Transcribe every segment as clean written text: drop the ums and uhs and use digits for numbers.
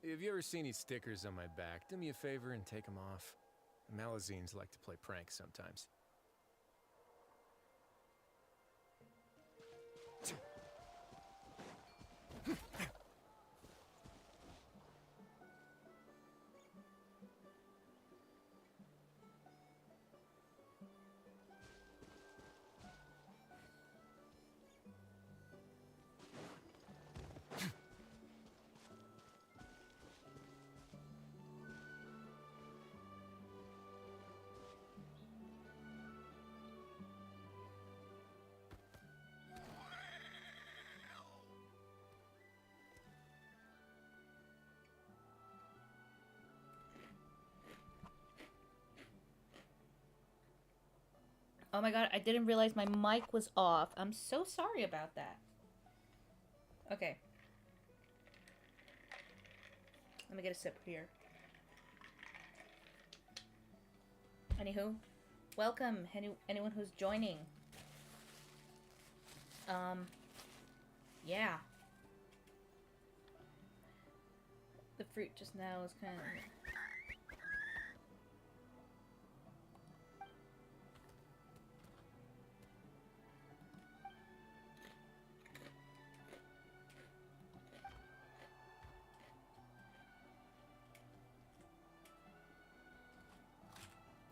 If you ever see any stickers on my back, do me a favor and take them off. Malazines like to play pranks sometimes. Oh my god, I didn't realize my mic was off. I'm so sorry about that. Okay. Let me get a sip here. Anywho, welcome anyone who's joining. Yeah. The fruit just now is kind of...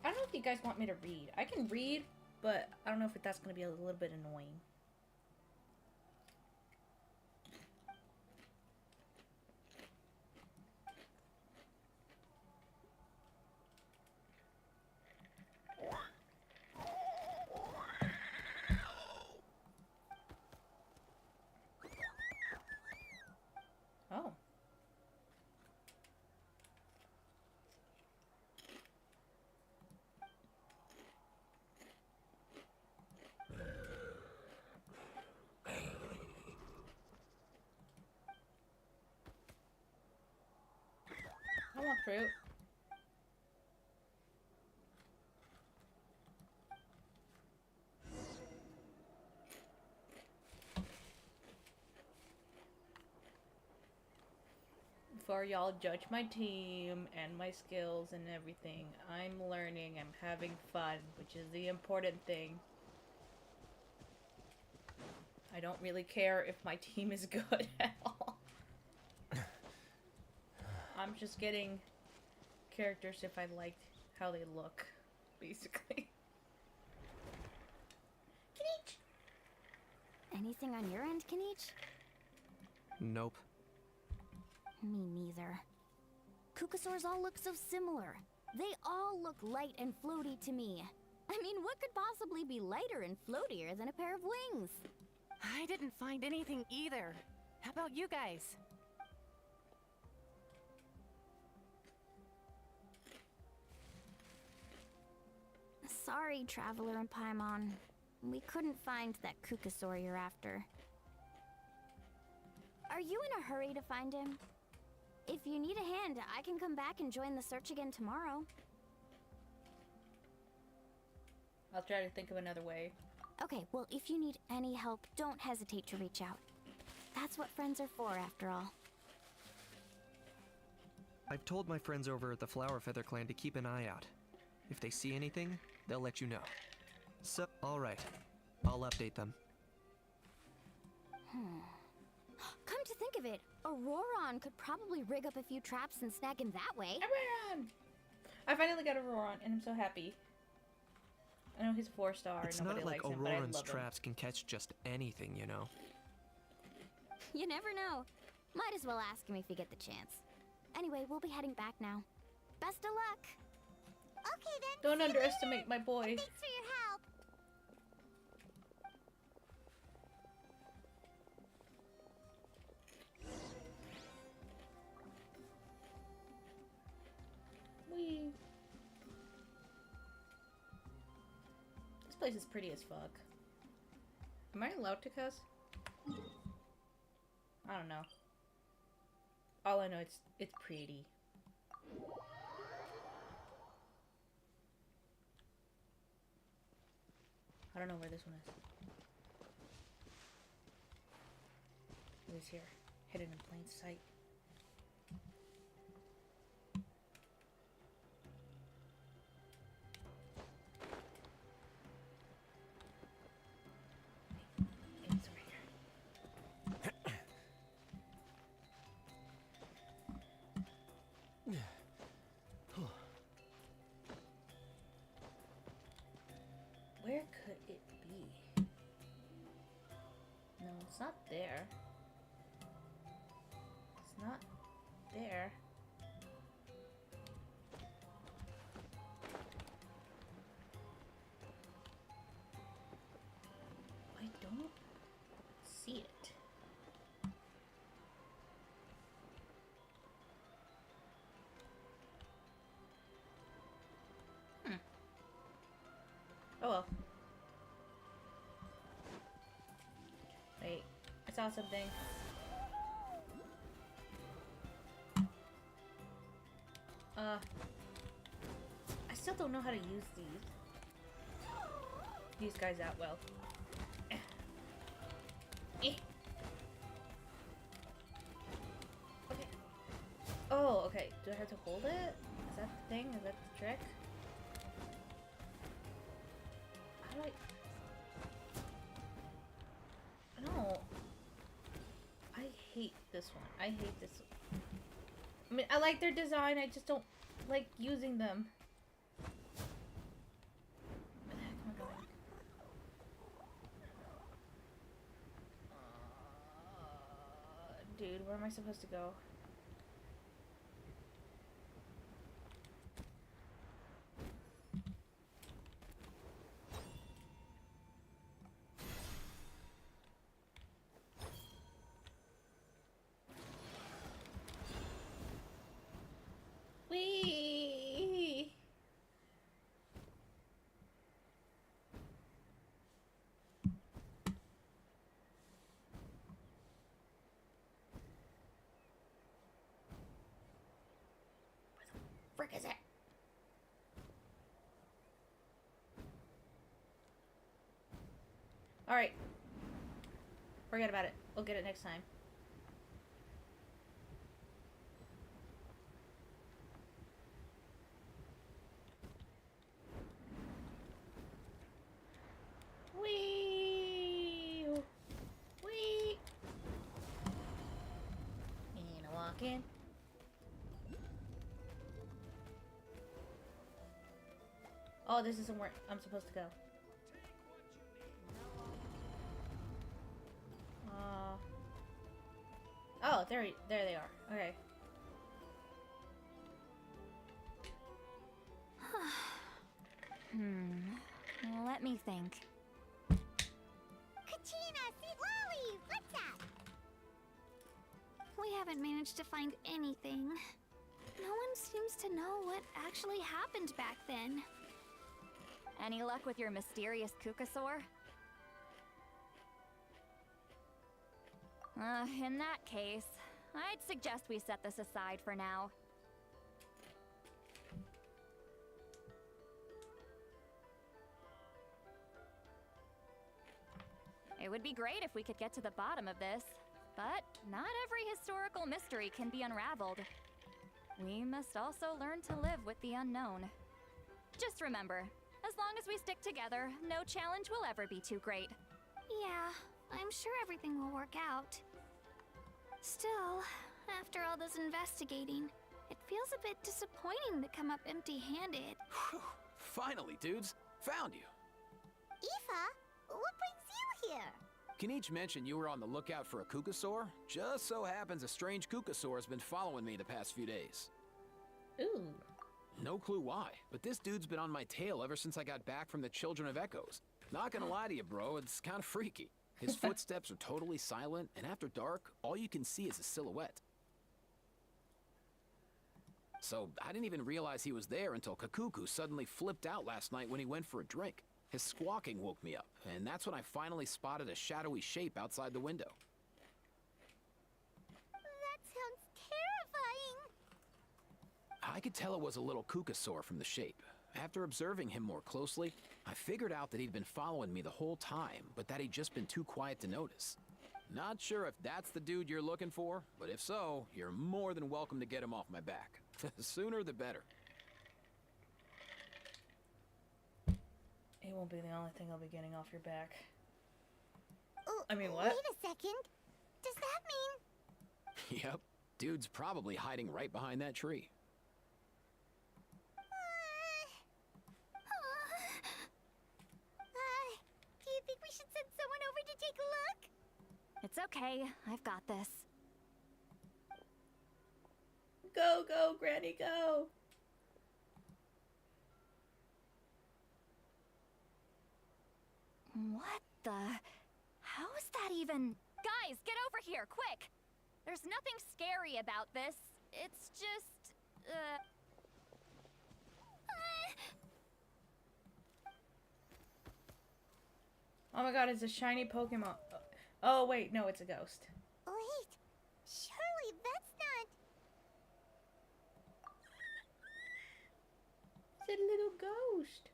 I don't know if you guys want me to read. I can read, but I don't know if that's going to be a little bit annoying. Oh. I want fruit. Before y'all judge my team and my skills and everything, I'm learning, I'm having fun, which is the important thing. I don't really care if my team is good at all. I'm just getting characters if I like how they look, basically. Kenichi! Anything on your end, Kenichi? Nope. Me neither. Kukasaurs all look so similar. They all look light and floaty to me. I mean, what could possibly be lighter and floatier than a pair of wings? I didn't find anything either. How about you guys? Sorry, Traveler and Paimon. We couldn't find that Kukasaur you're after. Are you in a hurry to find him? If you need a hand, I can come back and join the search again tomorrow. I'll try to think of another way. Okay, well, if you need any help, don't hesitate to reach out. That's what friends are for, after all. I've told my friends over at the Flower Feather Clan to keep an eye out. If they see anything, they'll let you know. So, alright. I'll update them. Come to think of it, Auroron could probably rig up a few traps and snag him that way. Auroron! I finally got Auroron, and I'm so happy. I know he's a 4-star, It's nobody not like likes him, but I Auroran's love him. traps can catch just anything, you know. You never know. Might as well ask him if you get the chance. Anyway, we'll be heading back now. Best of luck! Okay then. Don't underestimate my boy. Thanks for your help. Whee. This place is pretty as fuck. Am I allowed to cuss? I don't know. All I know, it's pretty. I don't know where this one is. It is here. Hidden in plain sight. It's not there. It's not there. I don't see it. Oh well. Wait, I saw something. I still don't know how to use these guys out well. Okay. Oh, okay. Do I have to hold it? Is that the thing? Is that the trick? How do I... No. I hate this one. I hate this one. I mean, I like their design. I just don't like using them. Where the heck am I going? Dude, where am I supposed to go? Whee! Where the frick is it? Alright. Forget about it. We'll get it next time. Wee! Wee! And I walk in. Oh, this isn't where I'm supposed to go. Oh, there they are. Okay. Well, let me think. Kachina, sweet lolly! What's that? We haven't managed to find anything. No one seems to know what actually happened back then. Any luck with your mysterious Kukasaur? In that case, I'd suggest we set this aside for now. It would be great if we could get to the bottom of this, but not every historical mystery can be unraveled. We must also learn to live with the unknown. Just remember, as long as we stick together, no challenge will ever be too great. Yeah, I'm sure everything will work out. Still, after all this investigating, it feels a bit disappointing to come up empty-handed. Finally, dudes. Found you. Aoife, what brings you here? Can each mention you were on the lookout for a Kukasaur? Just so happens a strange Kukasaur has been following me the past few days. Ooh. No clue why, but this dude's been on my tail ever since I got back from the Children of Echoes. Not gonna lie to you, bro, it's kind of freaky. His footsteps are totally silent, and after dark, all you can see is a silhouette. So, I didn't even realize he was there until Kakuku suddenly flipped out last night when he went for a drink. His squawking woke me up, and that's when I finally spotted a shadowy shape outside the window. That sounds terrifying. I could tell it was a little Kukasaur from the shape. After observing him more closely, I figured out that he'd been following me the whole time, but that he'd just been too quiet to notice. Not sure if that's the dude you're looking for, but if so, you're more than welcome to get him off my back. The sooner the better. It won't be the only thing I'll be getting off your back. Oh, I mean, what? Wait a second. Does that mean... Yep, dude's probably hiding right behind that tree. Do you think we should send someone over to take a look? okay. I've got this. Go, go, Granny, go! What the? How's that even? Guys, get over here, quick! There's nothing scary about this. It's just, Oh my god, it's a shiny Pokemon. Oh, wait, no, it's a ghost. Wait, surely that's not... It's a little ghost.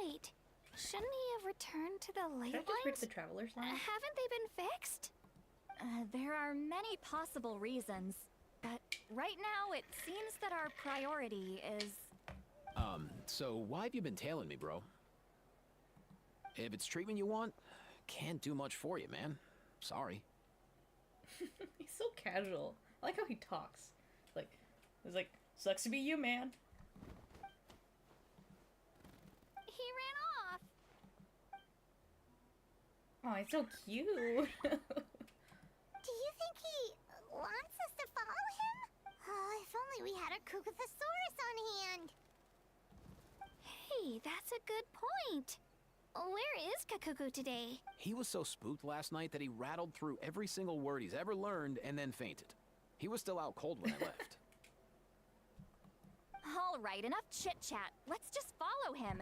Wait, shouldn't he have returned to the ley Should I just read lines? the Traveler's line? Haven't they been fixed? there are many possible reasons. But right now, it seems that our priority is... So why have you been tailing me, bro? If it's treatment you want, can't do much for you, man. Sorry. He's so casual. I like how he talks. It's like, sucks to be you, man. He ran off. Oh, he's so cute. Do you think he wants us to follow him? Oh, if only we had a Kukathosaurus on hand. Hey, that's a good point. Where is Kakuku today? He was so spooked last night that he rattled through every single word he's ever learned and then fainted. He was still out cold when I left. All right, enough chit-chat. Let's just follow him.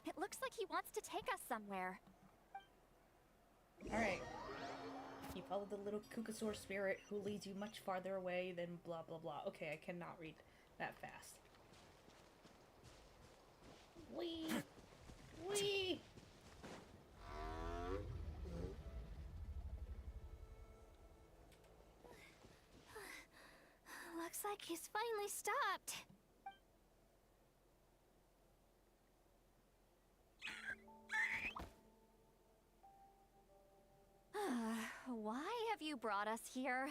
It looks like he wants to take us somewhere. Alright. You follow the little Kukasaur spirit who leads you much farther away than blah blah blah. Okay, I cannot read that fast. Wee! Wee! Looks like he's finally stopped. Why have you brought us here?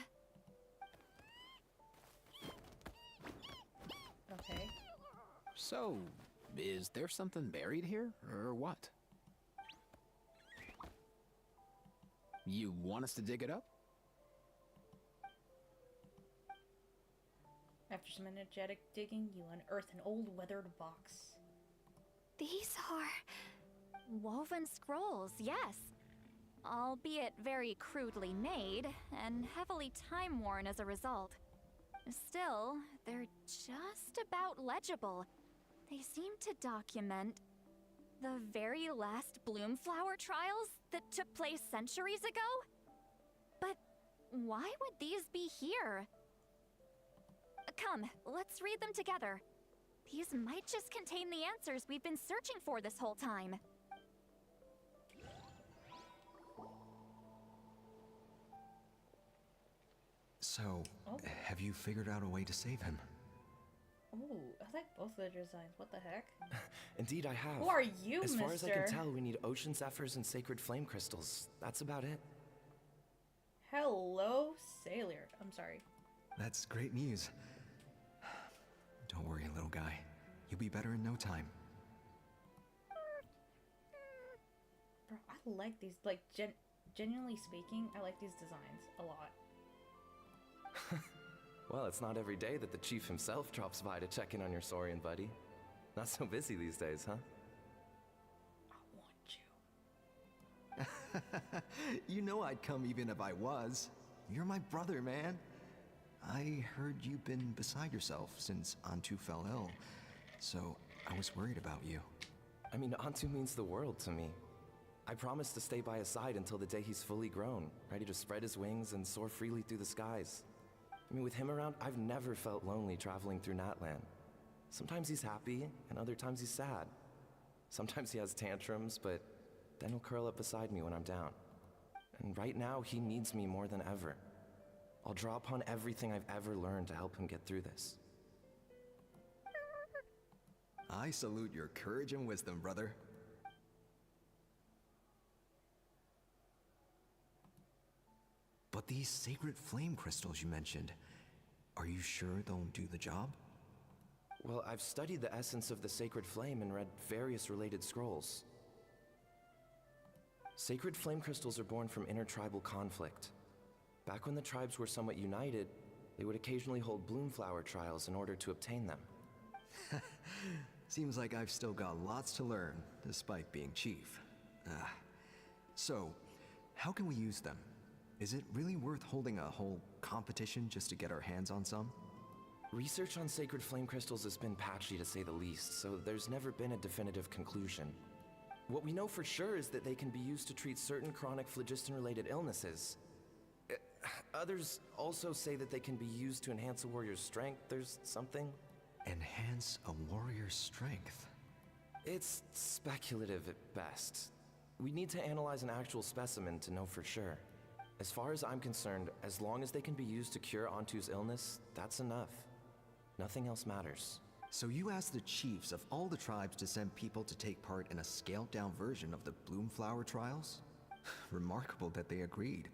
Okay. So, is there something buried here, or what? You want us to dig it up? After some energetic digging, you unearth an old weathered box. These are... Woven scrolls, yes. Albeit very crudely made, and heavily time-worn as a result. Still, they're just about legible. They seem to document the very last Bloomflower trials that took place centuries ago? But why would these be here? Come, let's read them together. These might just contain the answers we've been searching for this whole time. So, Oh. have you figured out a way to save him? Ooh, I like both of the designs. What the heck? Indeed, I have. Who are you, As far as I can mister? tell, we need ocean zephyrs and sacred flame crystals. That's about it. Hello, Sailor. I'm sorry. That's great news. Don't worry, little guy. You'll be better in no time. Bro, I like these, like, genuinely speaking, I like these designs a lot. Well, it's not every day that the chief himself drops by to check in on your Saurian buddy. Not so busy these days, huh? I want you. You know I'd come even if I was. You're my brother, man. I heard you've been beside yourself since Antu fell ill, so I was worried about you. I mean, Antu means the world to me. I promised to stay by his side until the day he's fully grown, ready to spread his wings and soar freely through the skies. I mean, with him around, I've never felt lonely traveling through Natlan. Sometimes he's happy, and other times he's sad. Sometimes he has tantrums, but then he'll curl up beside me when I'm down. And right now, he needs me more than ever. I'll draw upon everything I've ever learned to help him get through this. I salute your courage and wisdom, brother. But these sacred flame crystals you mentioned, are you sure they'll do the job? Well, I've studied the essence of the sacred flame and read various related scrolls. Sacred flame crystals are born from intertribal conflict. Back when the tribes were somewhat united, they would occasionally hold bloomflower trials in order to obtain them. Seems like I've still got lots to learn, despite being chief. So, how can we use them? Is it really worth holding a whole competition just to get our hands on some? Research on sacred flame crystals has been patchy to say the least, so there's never been a definitive conclusion. What we know for sure is that they can be used to treat certain chronic phlogiston-related illnesses. Others also say that they can be used to enhance a warrior's strength. There's something. Enhance a warrior's strength? It's speculative at best. We need to analyze an actual specimen to know for sure. As far as I'm concerned, as long as they can be used to cure Antu's illness, that's enough. Nothing else matters. So you asked the chiefs of all the tribes to send people to take part in a scaled-down version of the Bloomflower trials? Remarkable that they agreed,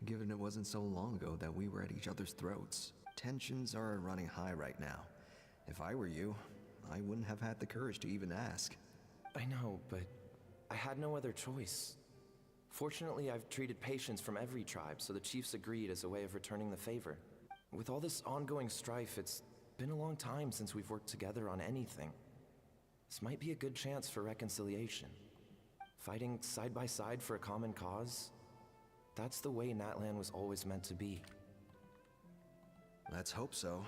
given it wasn't so long ago that we were at each other's throats. Tensions are running high right now. If I were you, I wouldn't have had the courage to even ask. I know, but I had no other choice. Fortunately, I've treated patients from every tribe, so the chiefs agreed as a way of returning the favor. With all this ongoing strife, it's been a long time since we've worked together on anything. This might be a good chance for reconciliation. Fighting side by side for a common cause, that's the way Natlan was always meant to be. Let's hope so.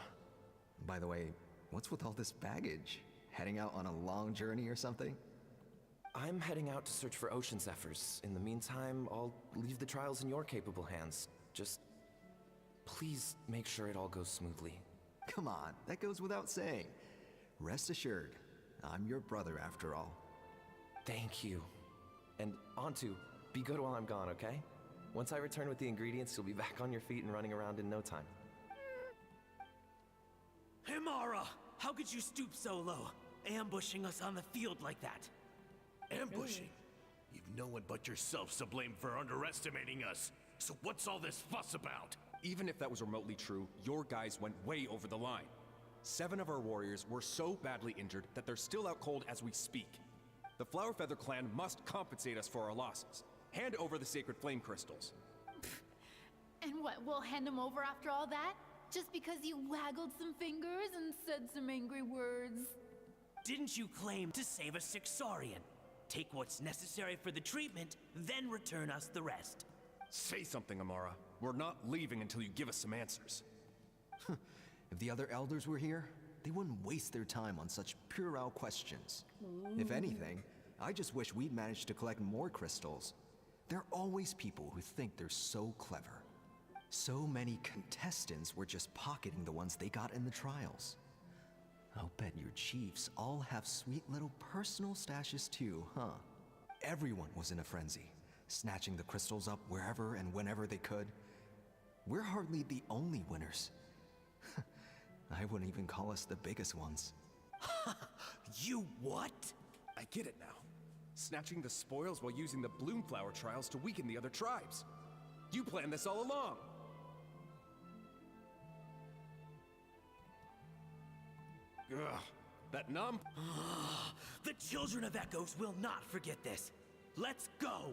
By the way, what's with all this baggage? Heading out on a long journey or something? I'm heading out to search for Ocean Zephyrs. In the meantime, I'll leave the trials in your capable hands. Just please make sure it all goes smoothly. Come on, that goes without saying. Rest assured, I'm your brother after all. Thank you. And Antu, be good while I'm gone, okay? Once I return with the ingredients, you'll be back on your feet and running around in no time. Himara! How could you stoop so low, ambushing us on the field like that? Ambushing? You've no one but yourself to blame for underestimating us. So what's all this fuss about? Even if that was remotely true, your guys went way over the line. 7 of our warriors were so badly injured that they're still out cold as we speak. The Flower Feather clan must compensate us for our losses. Hand over the sacred flame crystals. And what, we'll hand them over after all that? Just because you waggled some fingers and said some angry words? Didn't you claim to save a Sixarian? Take what's necessary for the treatment, then return us the rest. Say something, Amara. We're not leaving until you give us some answers. If the other elders were here, they wouldn't waste their time on such puerile questions. If anything, I just wish we'd managed to collect more crystals. There are always people who think they're so clever. So many contestants were just pocketing the ones they got in the trials. I'll bet your chiefs all have sweet little personal stashes too, huh? Everyone was in a frenzy, snatching the crystals up wherever and whenever they could. We're hardly the only winners. I wouldn't even call us the biggest ones. You what? I get it now. Snatching the spoils while using the Bloomflower trials to weaken the other tribes. You planned this all along. Ugh, that numb. The children of Echoes will not forget this. Let's go!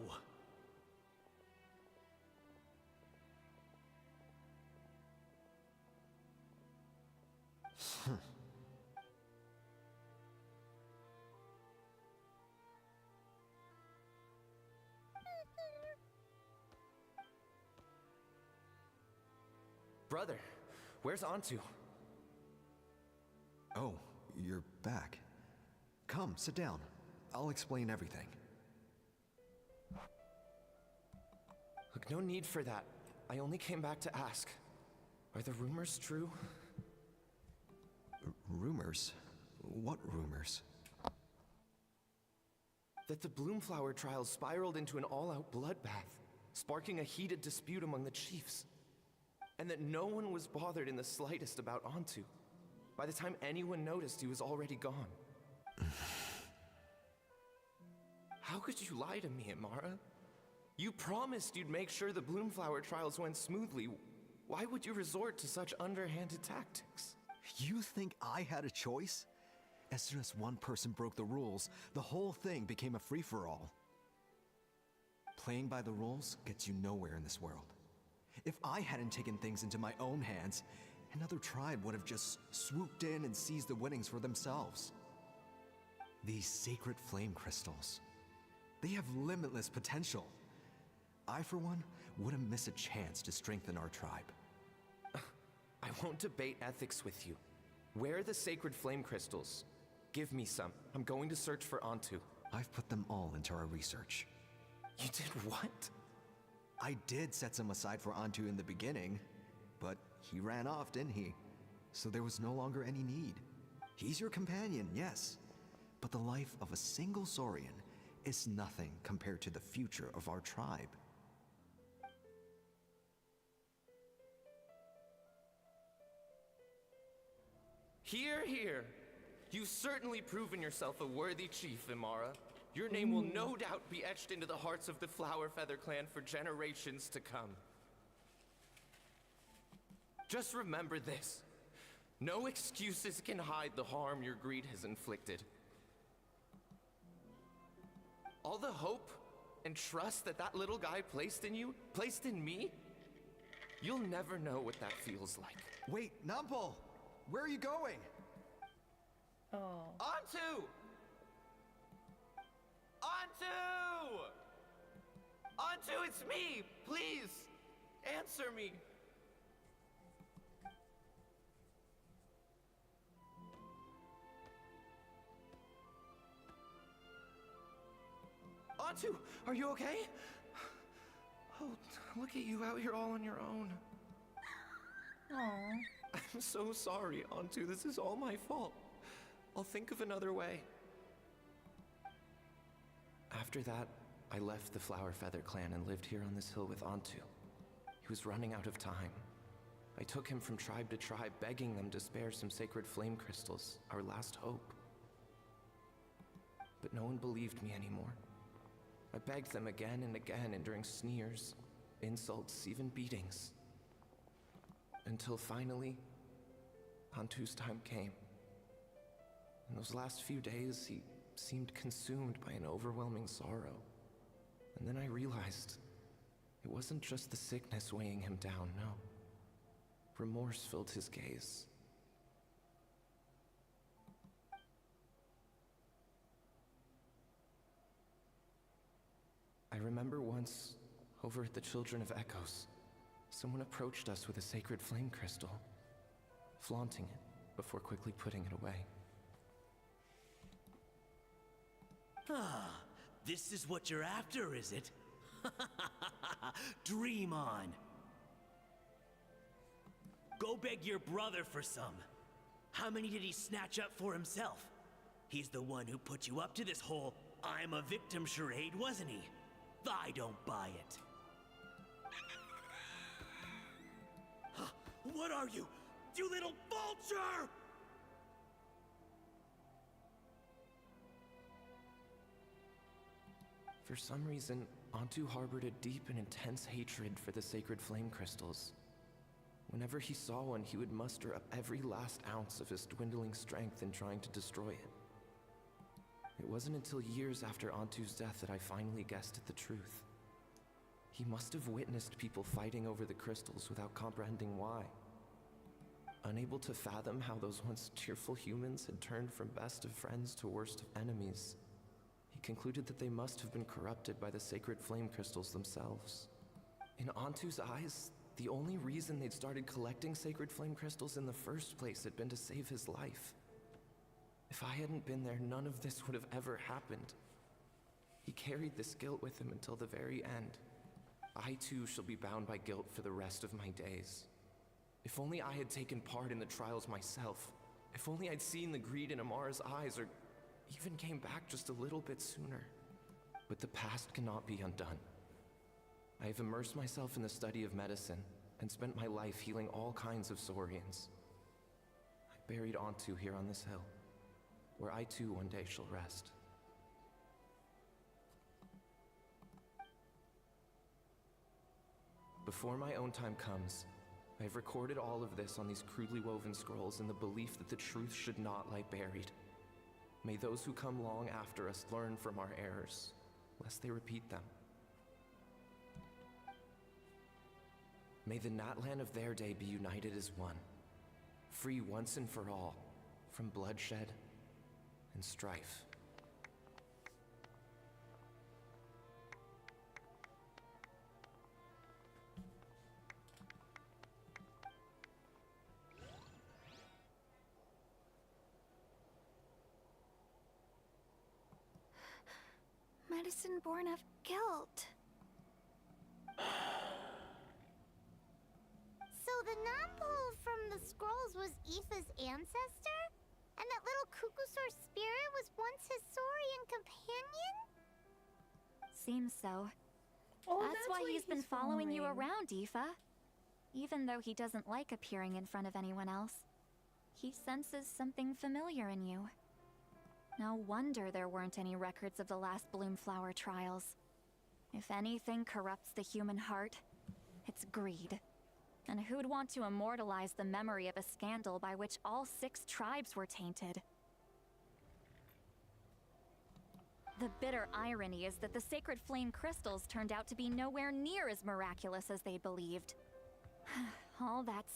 Brother, where's Antu? Oh, you're back. Come, sit down. I'll explain everything. Look, no need for that. I only came back to ask. Are the rumors true? Rumors? What rumors? That the Bloomflower trials spiraled into an all-out bloodbath, sparking a heated dispute among the chiefs. And that no one was bothered in the slightest about Antu. By the time anyone noticed, he was already gone. How could you lie to me, Amara? You promised you'd make sure the Bloomflower trials went smoothly. Why would you resort to such underhanded tactics? You think I had a choice? As soon as one person broke the rules, the whole thing became a free-for-all. Playing by the rules gets you nowhere in this world. If I hadn't taken things into my own hands, another tribe would have just swooped in and seized the winnings for themselves. These sacred flame crystals, they have limitless potential. I, for one, wouldn't miss a chance to strengthen our tribe. I won't debate ethics with you. Where are the sacred flame crystals? Give me some. I'm going to search for Antu. I've put them all into our research. You did what? I did set some aside for Antu in the beginning, but he ran off, didn't he? So there was no longer any need. He's your companion, yes, but the life of a single Saurian is nothing compared to the future of our tribe. Hear, hear. You've certainly proven yourself a worthy chief, Imara. Your name will no doubt be etched into the hearts of the Flower Feather clan for generations to come. Just remember this. No excuses can hide the harm your greed has inflicted. All the hope and trust that that little guy placed in you, placed in me, you'll never know what that feels like. Wait, Nampal! Where are you going? Oh. Antu! Antu! Antu, it's me! Please, answer me. Antu, are you okay? Oh, look at you out here all on your own. Aww. I'm so sorry, Antu. This is all my fault. I'll think of another way. After that, I left the Flower Feather clan and lived here on this hill with Antu. He was running out of time. I took him from tribe to tribe, begging them to spare some sacred flame crystals, our last hope. But no one believed me anymore. I begged them again and again, enduring sneers, insults, even beatings. Until finally, Antu's time came. In those last few days, he seemed consumed by an overwhelming sorrow. And then I realized it wasn't just the sickness weighing him down, no. Remorse filled his gaze. I remember once, over at the Children of Echoes, someone approached us with a sacred flame crystal, flaunting it before quickly putting it away. Ah, this is what you're after, is it? Dream on. Go beg your brother for some. How many did he snatch up for himself? He's the one who put you up to this whole I'm a victim charade, wasn't he? I don't buy it. What are you? You little vulture! For some reason, Antu harbored a deep and intense hatred for the sacred flame crystals. Whenever he saw one, he would muster up every last ounce of his dwindling strength in trying to destroy it. It wasn't until years after Antu's death that I finally guessed at the truth. He must have witnessed people fighting over the crystals without comprehending why. Unable to fathom how those once cheerful humans had turned from best of friends to worst of enemies, he concluded that they must have been corrupted by the sacred flame crystals themselves. In Antu's eyes, the only reason they'd started collecting sacred flame crystals in the first place had been to save his life. If I hadn't been there, none of this would have ever happened. He carried this guilt with him until the very end. I too shall be bound by guilt for the rest of my days. If only I had taken part in the trials myself. If only I'd seen the greed in Amara's eyes, or even came back just a little bit sooner. But the past cannot be undone. I have immersed myself in the study of medicine and spent my life healing all kinds of Saurians. I buried Antu here on this hill, where I too one day shall rest. Before my own time comes, I have recorded all of this on these crudely woven scrolls in the belief that the truth should not lie buried. May those who come long after us learn from our errors, lest they repeat them. May the Natlan of their day be united as one, free once and for all from bloodshed and strife. Medicine born of guilt. So the non-pole from the scrolls was Aoife's ancestor? And that little Kukusaur spirit was once his Saurian companion? Seems so. Oh, That's why he's been following you around, Aoife. Even though he doesn't like appearing in front of anyone else, he senses something familiar in you. No wonder there weren't any records of the last Bloomflower trials. If anything corrupts the human heart, it's greed. And who'd want to immortalize the memory of a scandal by which all 6 tribes were tainted? The bitter irony is that the sacred flame crystals turned out to be nowhere near as miraculous as they believed. All that